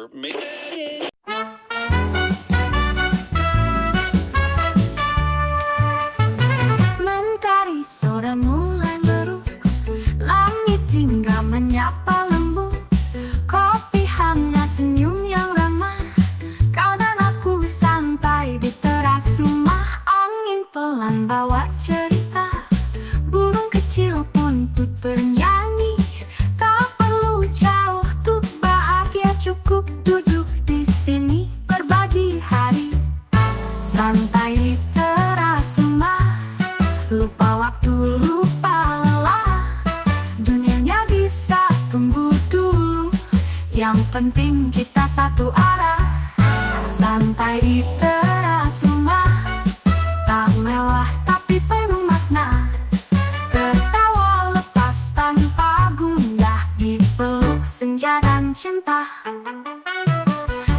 or maybe. Mentari sore mulai berubah, langit jingga menyapa lembut. Kopi hangat, senyum yang ramah, kau dan aku santai di teras rumah. Angin pelan bawa cerita, burung kecil pun ikut bernyanyi. Tak perlu jauh untuk bahagia, cukup duduk di sini berbagi hari. Santai di teras rumah, lupa waktu, lupa lelah. Dunianya bisa tunggu dulu, yang penting kita satu arah. Santai di teras rumah, tak mewah tapi penuh makna. Tertawa lepas tanpa gundah, dipeluk senja dan cinta.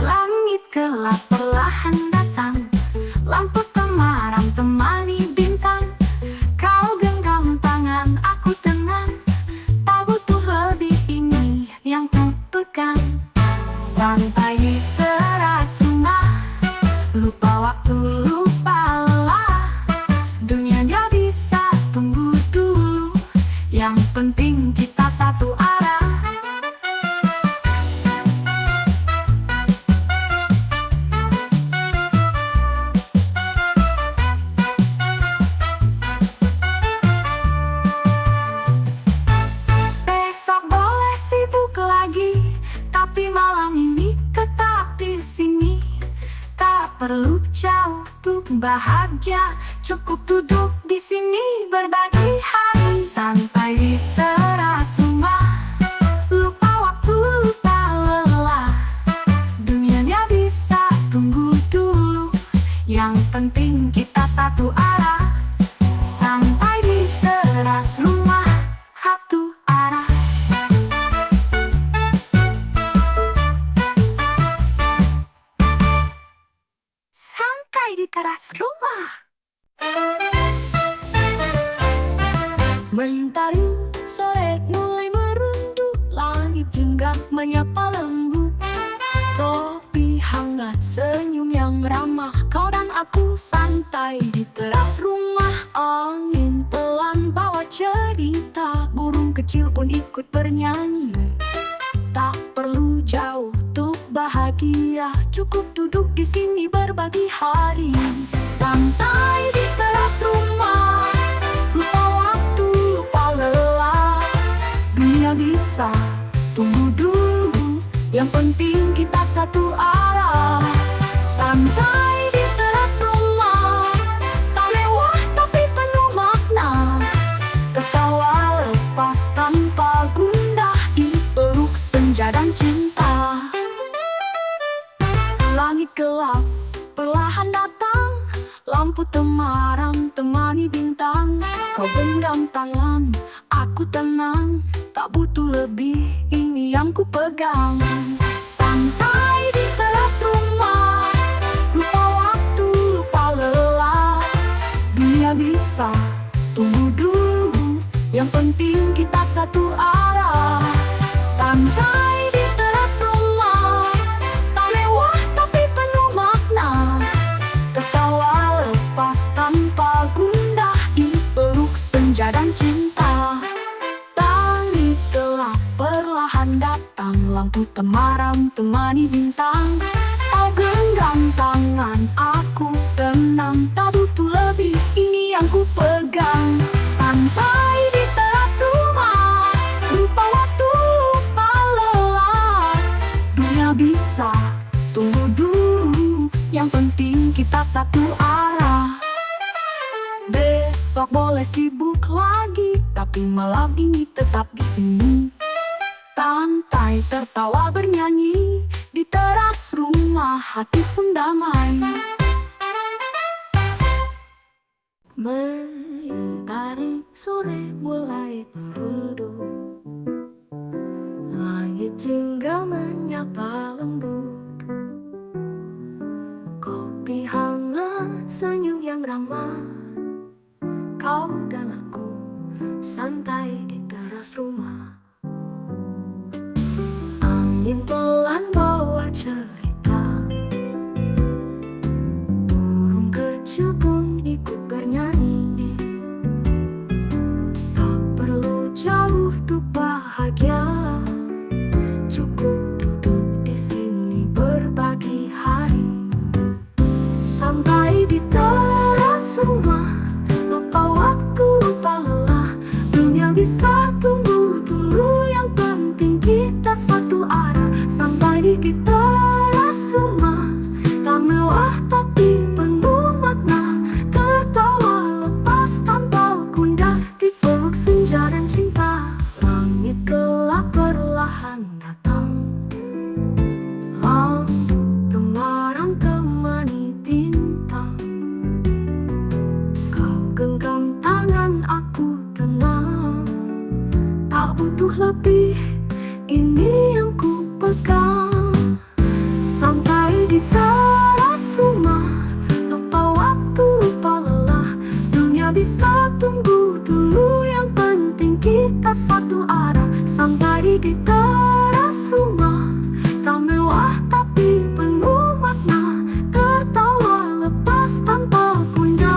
Langit gelap perlahan datang, lampu temaram temani bintang. Kau genggam tangan, aku tenang, tak butuh lebih, ini yang ku pegang. Santai di teras rumah, lupa waktu, lupa lelah. Dunianya bisa tunggu dulu, yang penting kita satu arah. Besok boleh sibuk lagi, tapi malam ini tetap di sini. Tak perlu jauh untuk bahagia, cukup duduk di sini berbagi hari. Santai di teras rumah, lupa waktu, lupa lelah. Dunianya bisa tunggu dulu, yang penting kita satu arah. Santai di teras rumah, satu arah. Santai di teras rumah. Mentari sore mulai merunduk, langit jingga menyapa lembut. Topi hangat, senyum yang ramah, kau dan aku santai di teras rumah. Angin pelan bawa cerita, burung kecil pun ikut bernyanyi. Tak perlu jauh untuk bahagia, cukup duduk di sini berbagi hari. Santai di teras rumah, lupa waktu, lupa lelah. Dunia bisa tunggu dulu, yang penting kita satu arah. Santai di teras rumah, tak mewah tapi penuh makna. Tertawa lepas tanpa gundah, dipeluk senja dan cinta. Langit gelap perlahan datang, lampu temaram temani bintang. Kau genggam tangan, aku tenang, tak butuh lebih, ini yang ku pegang. Santai di teras rumah, lupa waktu, lupa lelah. Dunia bisa tunggu dulu, yang penting kita satu arah. Santai di teras rumah, tak mewah tapi penuh makna. Tertawa lepas tanpa gundah, dipeluk senja dan cinta. Langit gelap perlahan datang, lampu temaram temani bintang. Kau genggam tangan, aku tenang, tak butuh lebih, ini yang ku pegang. Santai di teras rumah, lupa waktu, lupa lelah. Dunia bisa tunggu dulu, yang penting kita satu arah. Besok boleh sibuk lagi, tapi malam ini tetap di sini. Santai tertawa bernyanyi, di teras rumah hati pun damai. Mentari sore mulai merunduk, langit jingga menyapa lembut. Kopi hangat, senyum yang ramah, kau dan aku santai di teras rumah. Angin pelan bawa untuk bahagia. Cukup duduk di sini berbagi hari. Sampai di teras rumah, lupa waktu, lupa lelah. Dunia bisa tunggu dulu, yang penting kita satu arah. Sampai di teras rumah, tak mewah tapi penuh makna. Tertawa lepas tanpa gundah, dipeluk senja dan cinta. Langit gelap perlahan datang, lampu gemerang temani bintang. Kau genggam tangan, aku tenang. Tak butuh lebih, ini yang ku pegang. Sampai di teras rumah, lupa waktu, lupa lelah. Dunia bisa tunggu dulu, yang penting kita satu arah. Sampai di teras rumah, tak mewah tapi penuh makna. Tertawa lepas tanpa gundah.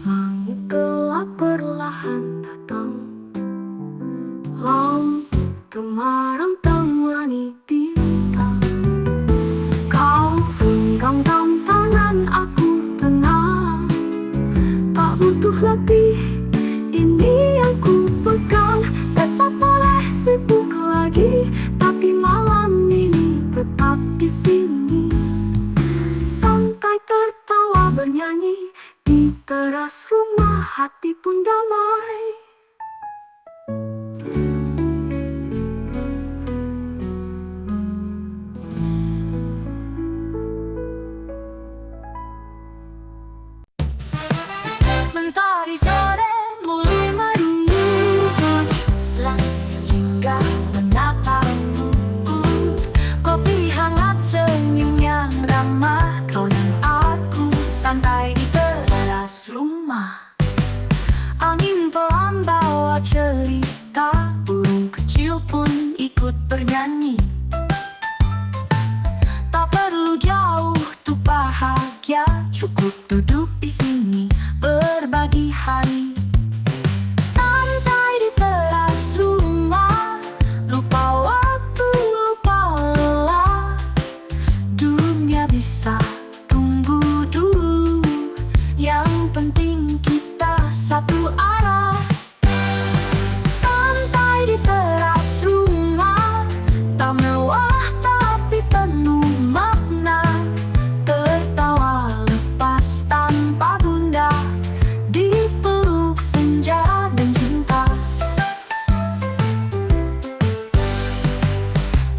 Langit gelap perlahan datang, lampu gemerang temani bintang. Kau genggam tangan, aku tenang. Tak butuh lebih, ini yang ku pegang. Besok boleh sibuk lagi, tapi malam ini tetap di sini. Santai tertawa bernyanyi, di teras rumah hati pun damai. Mentari sore mulai merungut, langit hingga menatap luput. Kopi hangat, senyum yang ramah. Kau dan aku santai di teras rumah. Angin pelan bawa cerita, burung kecil pun ikut bernyanyi. Tak perlu jauh untuk bahagia, cukup duduk di sini berbagi hari. Santai di teras rumah, lupa waktu, lupa lelah. Dunia bisa tunggu dulu, yang penting kita satu arah. Santai di teras rumah, tak mewah tapi penuh makna. Tertawa lepas tanpa gundah, dipeluk senja dan cinta.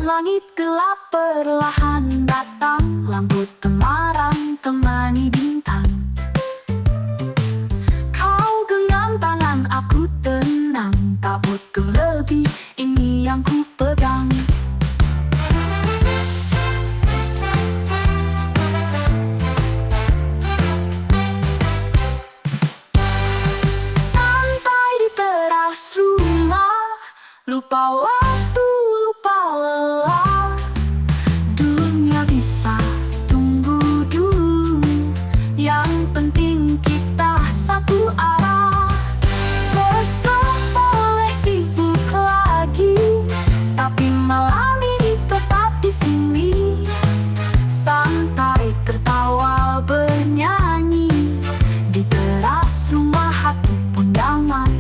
Langit gelap perlahan datang, lampu gemerang temani bintang. Kau genggam tangan, aku tenang. Tak butuh lebih, ini yang ku pegang. Santai di teras rumah, lupa waktu, lupa lelah. Dunia bisa tunggu dulu, yang penting kita satu arah. Besok boleh sibuk lagi, tapi malam ini tetap di sini. Santai tertawa bernyanyi, di teras rumah hati pun damai.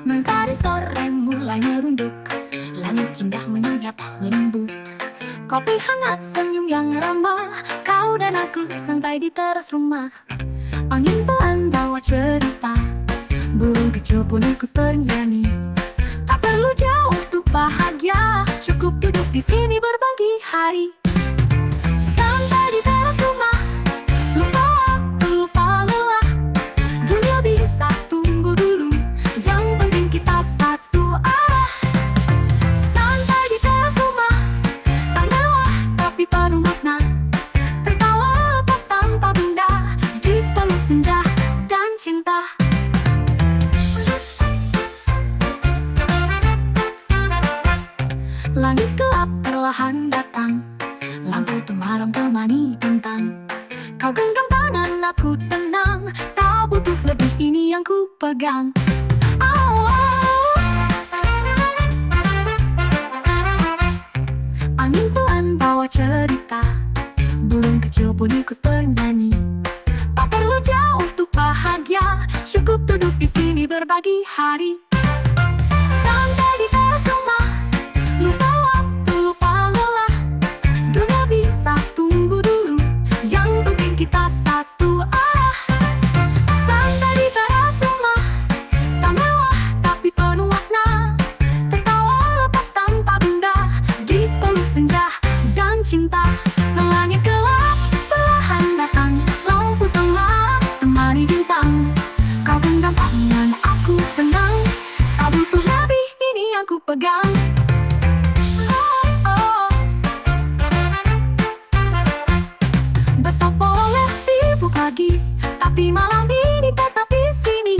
Mentari sore mulai merunduk, langit indah menyinggap lembut. Kopi hangat, senyum yang ramah. Kau dan aku santai di teras rumah. Angin pelan bawa cerita, burung kecil pun ikut bernyanyi. Tak perlu jauh untuk bahagia, cukup duduk di sini berbagi hari. Santai di teras rumah, lupa waktu, lupa lelah. Dunia bisa tunggu dulu, yang penting kita satu arah. Santai di teras rumah, tak mewah tapi penuh makna. Tertawa lepas genggam tangan aku tenang, tak butuh lebih, ini yang ku pegang. Oh, angin pelan bawa cerita, burung kecil pun ikut bernyanyi. Tak perlu jauh untuk bahagia, cukup duduk di sini berbagi hari. Santai di teras rumah, lupa waktu, lupa lelah. Dunia bisa tunggu dulu, yang penting kita satu arah. Santai di teras rumah, tak mewah tapi penuh makna. Tertawa lepas tanpa benda, dipeluk senja dan cinta. Langit gelap perlahan datang, lampu tengah temani bintang. Kau genggam tangan aku tenang, tak butuh lebih, ini yang ku pegang. Besok boleh sibuk lagi, tapi malam ini tetap di sini.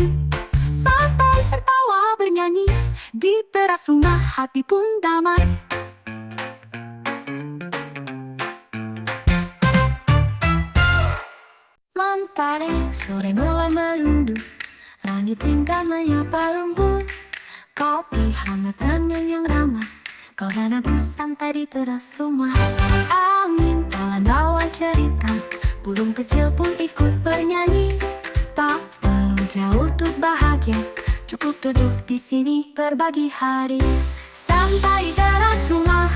Santai tertawa bernyanyi, di teras rumah hati pun damai. Mentari sore mulai merunduk, langit tinggal menyapa lembut. Kopi hangat senyum yang ramah, kau dan aku santai di teras rumah. Angin pelan bawa cerita, burung kecil pun ikut bernyanyi. Tak perlu jauh untuk bahagia, cukup duduk di sini berbagi hari. Santai di teras rumah,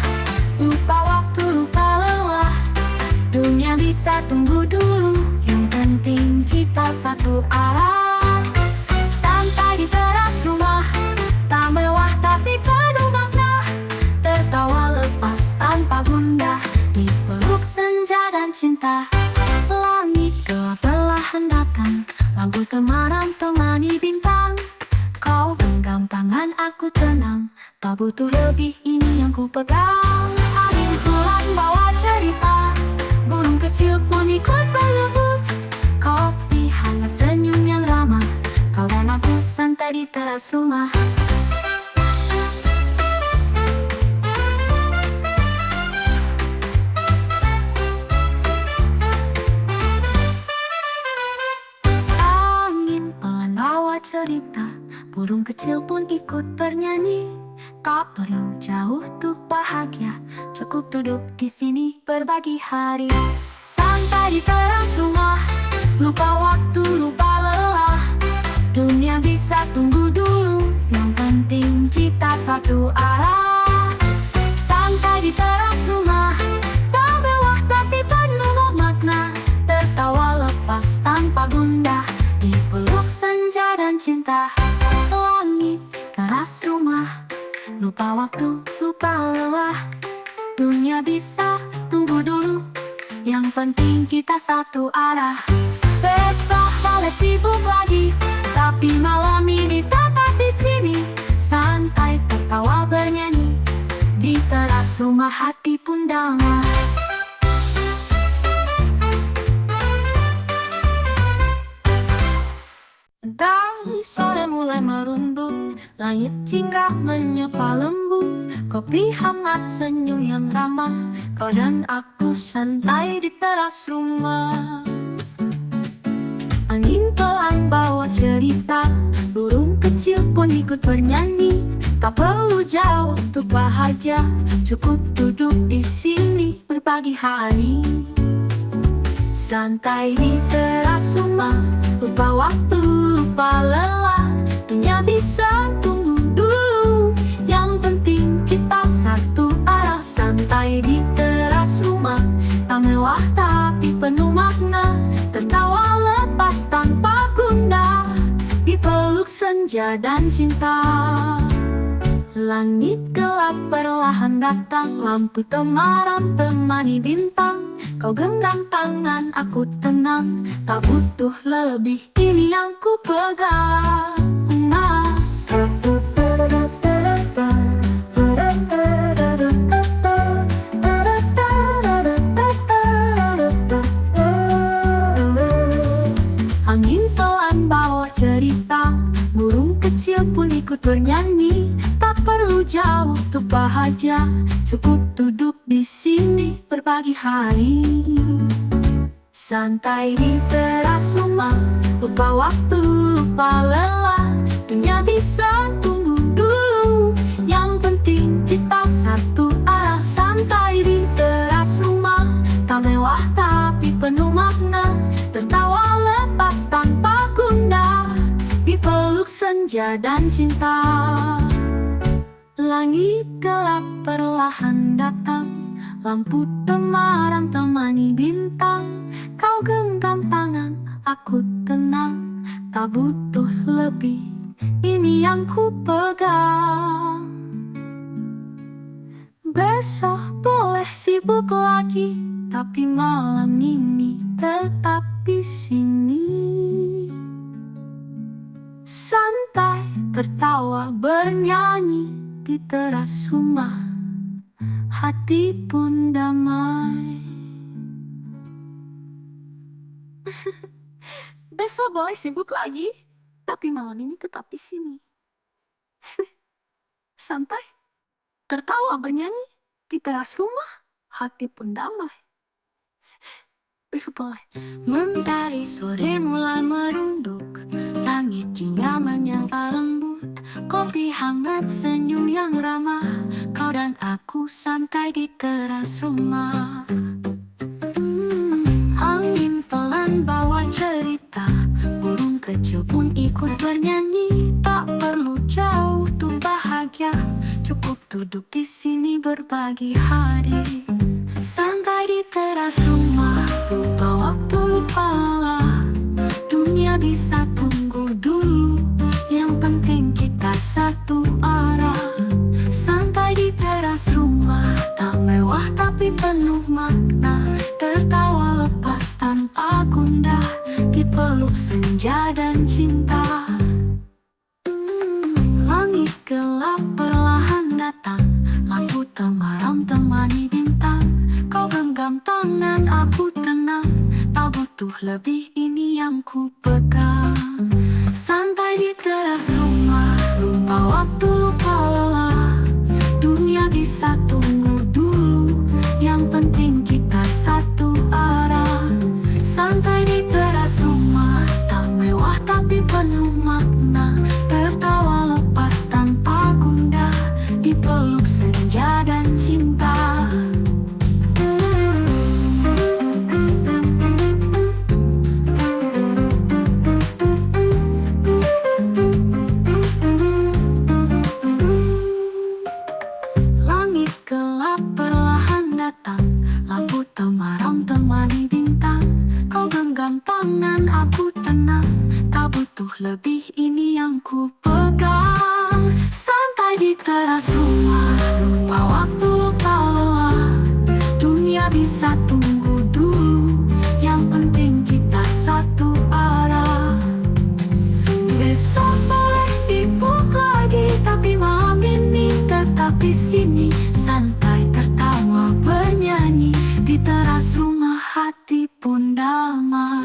lupa waktu, lupa lelah. Dunia bisa tunggu dulu, yang penting kita satu arah. Santai di teras rumah, tak mewah tapi penuh makna. Tertawa lepas tanpa gundah, dipeluk senja dan cinta. Langit gelap perlahan datang, lampu temaram temani bintang. Kau genggam tangan aku tenang, tak butuh lebih, ini yang ku pegang. Angin pelan bawa cerita, burung kecil pun ikut berlembut. Kopi hangat senyum yang ramah, kau dan aku santai di teras rumah. Angin pelan bawa cerita, burung kecil pun ikut bernyanyi. Tak perlu jauh untuk bahagia, cukup duduk di sini berbagi hari. Santai di teras rumah, lupa waktu, lupa lelah. Dunia bisa tunggu dulu, yang penting kita satu arah. Santai di teras rumah, tak mewah tapi penuh makna. Tertawa lepas tanpa gundah, dipeluk senja dan cinta. Langit teras rumah, lupa waktu, lupa lelah. Dunia bisa tunggu dulu, yang penting kita satu arah. Besok boleh sibuk lagi, tapi malam ini tetap di sini. Santai tertawa bernyanyi, di teras rumah hati pun damai. Dari sore mulai merunduk, langit singgah menyapa lembut. Kopi hangat senyum yang ramah, kau dan aku santai di teras rumah. Angin pelan bawa cerita, burung kecil pun ikut bernyanyi. Tak perlu jauh untuk bahagia, cukup duduk di sini berbagi hari. Santai di teras rumah, lupa waktu, lupa lelah. Dunia bisa tunggu dulu, yang penting kita satu arah. Santai di teras rumah, tak mewah tapi penuh makna. Tertawa lepas tanpa gundah, dipeluk senja dan cinta. Langit gelap perlahan datang, lampu temaram temani bintang. Kau genggam tangan, aku tenang, tak butuh lebih, ini yang ku pegang. Angin pelan bawa cerita, burung kecil pun ikut bernyanyi. Tak perlu jauh untuk bahagia, cukup duduk di sini berbagi hari. Santai di teras rumah, lupa waktu, lupa lelah. Dunia bisa tunggu dulu, yang penting kita satu arah. Santai di teras rumah, tak mewah tapi penuh makna. Tertawa lepas tanpa gundah, dipeluk senja dan cinta. Langit gelap perlahan datang, lampu temaram temani bintang. Kau genggam tangan, aku tenang, tak butuh lebih, ini yang ku pegang. Besok boleh sibuk lagi, tapi malam ini tetap di sini. Santai, tertawa, bernyanyi di teras rumah, hati pun damai. Besok boleh sibuk lagi, tapi malam ini tetap di sini. Santai, tertawa, bernyanyi di teras rumah, hati pun damai. Mentari sore mulai merunduk, langit jingga menyapa lembut. Kopi hangat, senyum yang ramah, kau dan aku santai di teras rumah. Angin pelan bawa cerita, burung kecil pun ikut bernyanyi. Tak perlu jauh tuh bahagia, cukup duduk di sini berbagi hari. Santai di teras rumah, lupa waktu, lupa lelah. Dunia bisa tunggu dulu, yang penting kita satu arah. Santai di teras rumah, tak mewah tapi penuh makna. Tertawa lepas tanpa gundah, dipeluk senja dan cinta. Langit gelap perlahan datang, lampu temaram temani bintang. Kau genggam tangan, aku tenang, tak butuh lebih, ini yang ku pegang. Santai di teras rumah, lupa waktu, lupa lelah. Dunia bisa tunggu dulu, yang penting kita satu arah. Santai di teras rumah, tak mewah tapi penuh makna. Tertawa lepas tanpa gundah, dipeluk senja dan cinta. Langit gelap perlahan datang, lampu temaram temani bintang. Kau genggam tangan, aku tenang, tak butuh lebih, ini yang ku pegang. Santai di teras rumah, lupa waktu, lupa lelah. Dunia bisa tunggu dulu, yang penting kita satu arah. Besok boleh sibuk lagi, tapi malam ini tetap di sini. Santai, tertawa, bernyanyi di teras rumah, hati pun damai.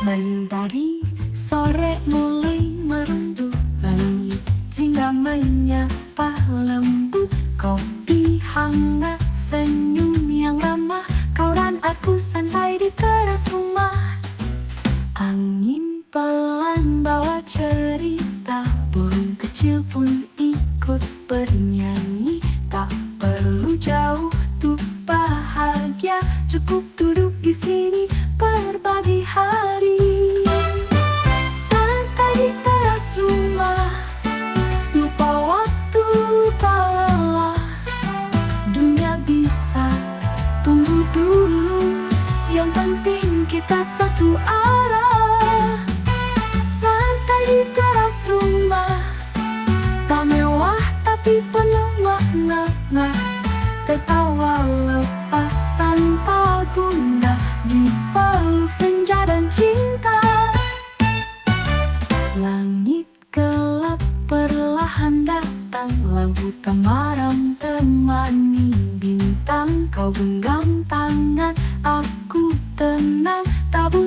Mentari sore mulai merunduk, langit jingga menyapa lembut. Kopi hangat, senyum yang ramah, kau dan aku santai di teras rumah. Angin pelan bawa cerita, burung kecil pun ikut bernyanyi. Tak perlu jauh tuh bahagia, cukup duduk di sini berbagi hari. Santai di teras rumah, lupa waktu, lupa lelah. Dunia bisa tunggu dulu, yang penting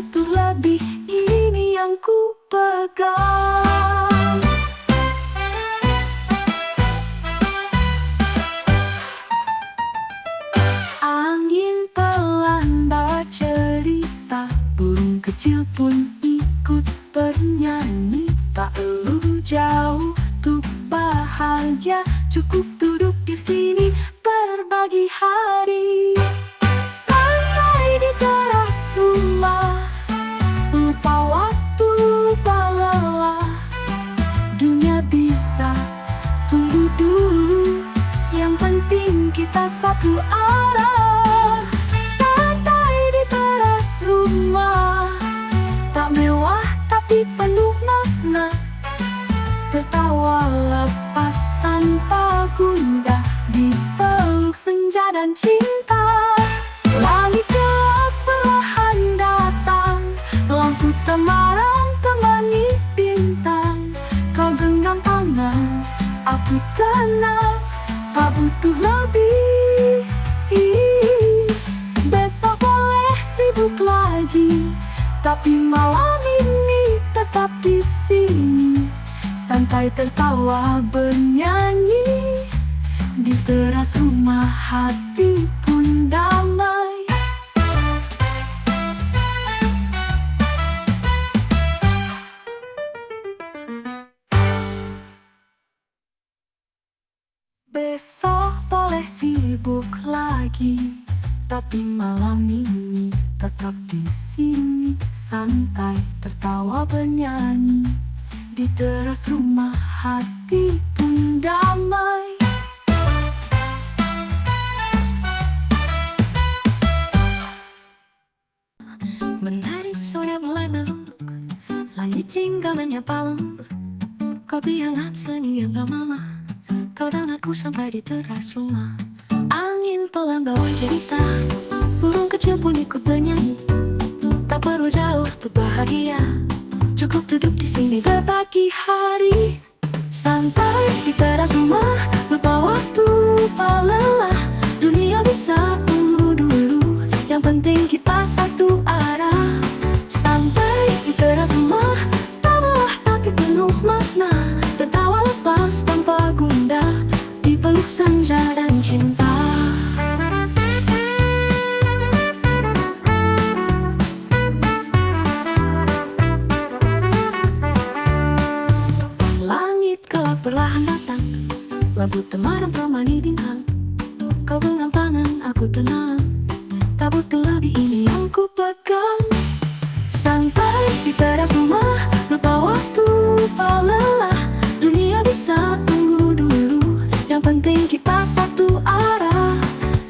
butuh lebih, ini yang ku pegang. Angin pelan bercerita, burung kecil pun ikut bernyanyi. Tak perlu jauh untuk bahagia, cukup duduk di sini berbagi hari. Santai di teras rumah, lupa waktu, lupa lelah. Dunia bisa tunggu dulu, yang penting kita satu arah. Santai di teras rumah, tak mewah tapi penuh makna. Tertawa lepas tanpa gundah, dipeluk senja dan cinta. Langit gelap perlahan datang, lampu temaram temani bintang. Kau genggam tangan, aku tenang, tak butuh lebih. Besok boleh sibuk lagi, tapi malam ini tetap di sini. Santai tertawa bernyanyi, di teras rumah hati pun damai. Besok boleh sibuk lagi, tapi malam ini tetap di sini. Santai tertawa bernyanyi, di teras rumah hati pun damai. Menari sore mulai merunduk, langit jingga menyapa lembut. Kopi hangat senyum mama, kau dan aku sampai di teras rumah. Angin pelan bawa cerita, burung kecil pun ikut bernyanyi. Tak perlu jauh untuk bahagia, cukup duduk di sini berbagi hari. Santai di teras rumah, lupa waktu, lupa lelah. Dunia bisa tunggu dulu, yang penting kita satu arah. Santai di teras rumah, tak mewah tapi penuh makna. Tertawa lepas tanpa gundah, dipeluk senja dan cinta. Perlahan datang, lampu temaram temani bintang. Kau genggam tangan, aku tenang, tak butuh lebih, ini yang ku pegang. Santai di teras rumah, lupa waktu, lupa lelah. Dunia bisa tunggu dulu, yang penting kita satu arah.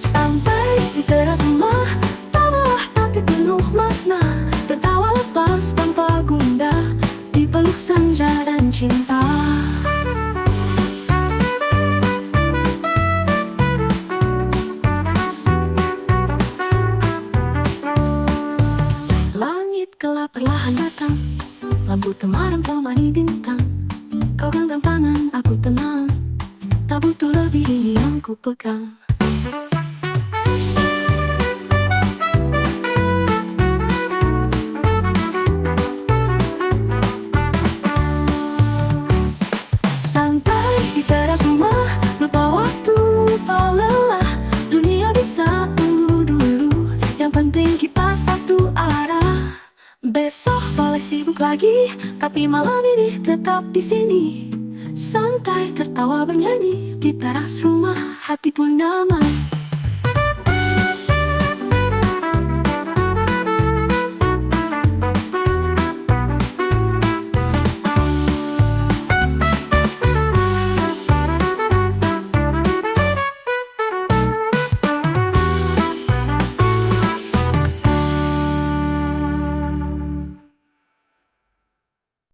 Santai di teras rumah, tak mewah tapi penuh makna. Tertawa lepas tanpa gundah, dipeluk senja dan cinta. Gelap perlahan datang, lampu temaram temani bintang. Kau genggam tangan, aku tenang, tak butuh lebih, ini yang ku pegang. Santai di teras rumah, lupa waktu, lupa lelah. Dunia bisa tunggu dulu, yang penting kita satu arah. Besok boleh sibuk lagi, tapi malam ini tetap di sini. Santai tertawa bernyanyi, di teras rumah hati pun damai.